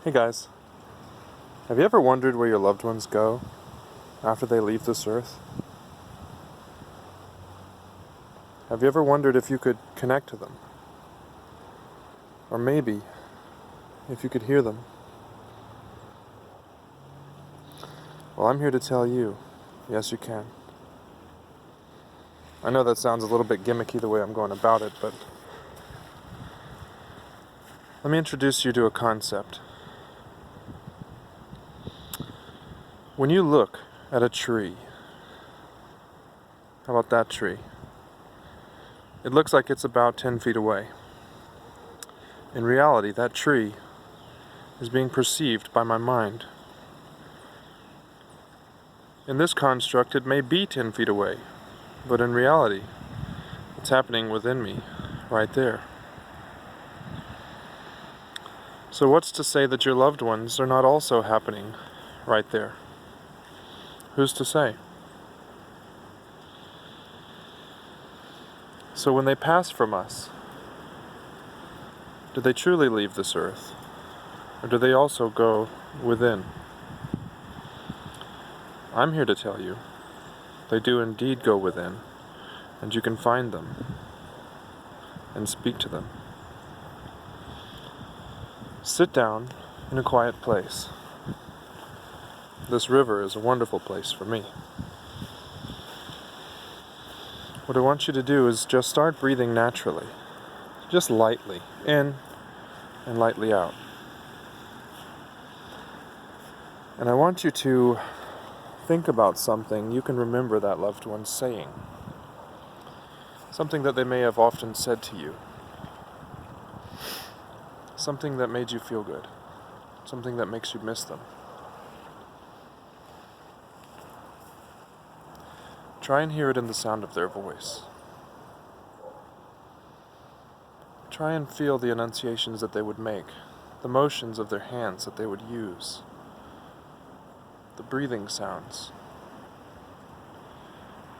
Hey guys, have you ever wondered where your loved ones go after they leave this earth? Have you ever wondered if you could connect to them? Or maybe, if you could hear them? Well, I'm here to tell you, yes you can. I know that sounds a little bit gimmicky the way I'm going about it, but let me introduce you to a concept. When you look at a tree, how about that tree? It looks like it's about 10 feet away. In reality, that tree is being perceived by my mind. In this construct, it may be 10 feet away, but in reality, it's happening within me, right there. So what's to say that your loved ones are not also happening right there? Who's to say? So when they pass from us, do they truly leave this earth? Or do they also go within? I'm here to tell you, they do indeed go within, and you can find them and speak to them. Sit down in a quiet place. This river is a wonderful place for me. What I want you to do is just start breathing naturally, just lightly in and lightly out. And I want you to think about something you can remember that loved one saying. Something that they may have often said to you. Something that made you feel good. Something that makes you miss them. Try and hear it in the sound of their voice. Try and feel the enunciations that they would make, the motions of their hands that they would use, the breathing sounds.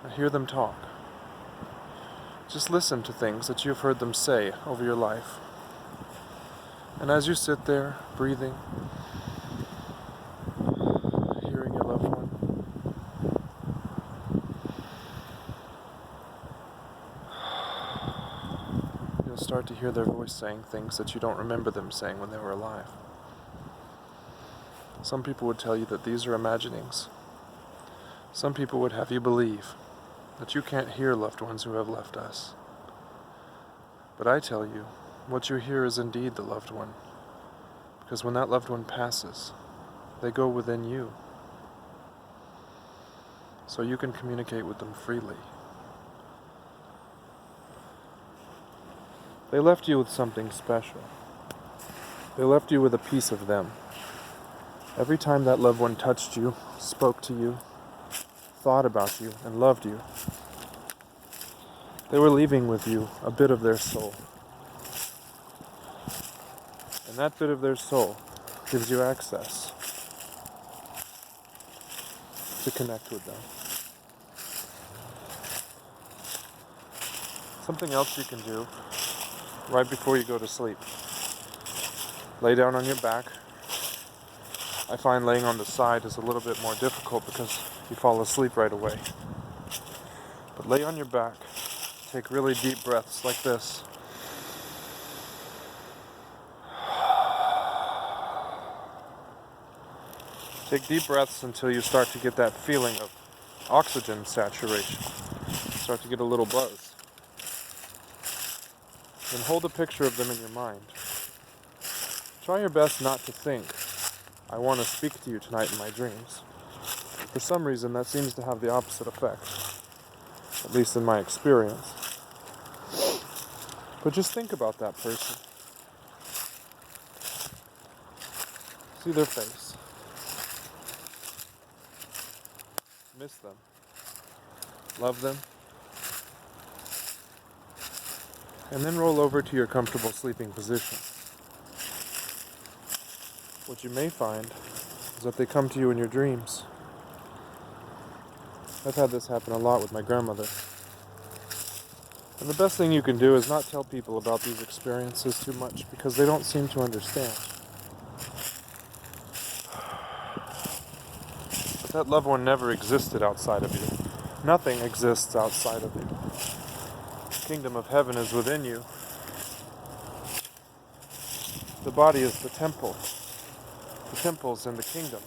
I hear them talk. Just listen to things that you've heard them say over your life. And as you sit there, breathing, hearing your loved one, you'll start to hear their voice saying things that you don't remember them saying when they were alive. Some people would tell you that these are imaginings. Some people would have you believe that you can't hear loved ones who have left us. But I tell you, what you hear is indeed the loved one. Because when that loved one passes, they go within you. So you can communicate with them freely. They left you with something special. They left you with a piece of them. Every time that loved one touched you, spoke to you, thought about you, and loved you, they were leaving with you a bit of their soul. And that bit of their soul gives you access to connect with them. Something else you can do right before you go to sleep. Lay down on your back. I find laying on the side is a little bit more difficult because you fall asleep right away. But lay on your back. Take really deep breaths like this. Take deep breaths until you start to get that feeling of oxygen saturation. Start to get a little buzz. Then hold a picture of them in your mind. Try your best not to think, I want to speak to you tonight in my dreams. For some reason, that seems to have the opposite effect, at least in my experience. But just think about that person. See their face. Miss them. Love them. And then roll over to your comfortable sleeping position. What you may find is that they come to you in your dreams. I've had this happen a lot with my grandmother. And the best thing you can do is not tell people about these experiences too much because they don't seem to understand. But that loved one never existed outside of you. Nothing exists outside of you. The kingdom of heaven is within you. The body is the temple. The temple's in the kingdom.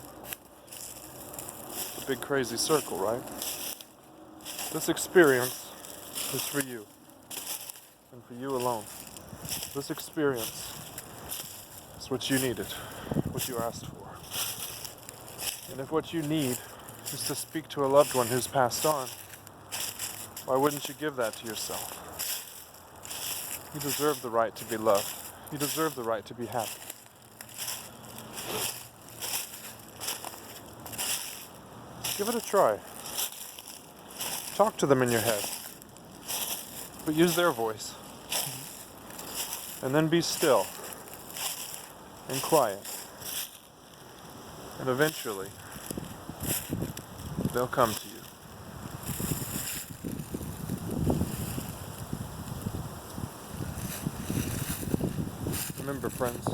It's a big crazy circle, right? This experience is for you. And for you alone. This experience is what you needed. What you asked for. And if what you need is to speak to a loved one who's passed on, why wouldn't you give that to yourself? You deserve the right to be loved. You deserve the right to be happy. Give it a try. Talk to them in your head. But use their voice. And then be still. And quiet. And eventually, they'll come to you. Remember, friends,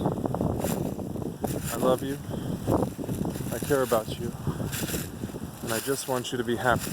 I love you, I care about you, and I just want you to be happy.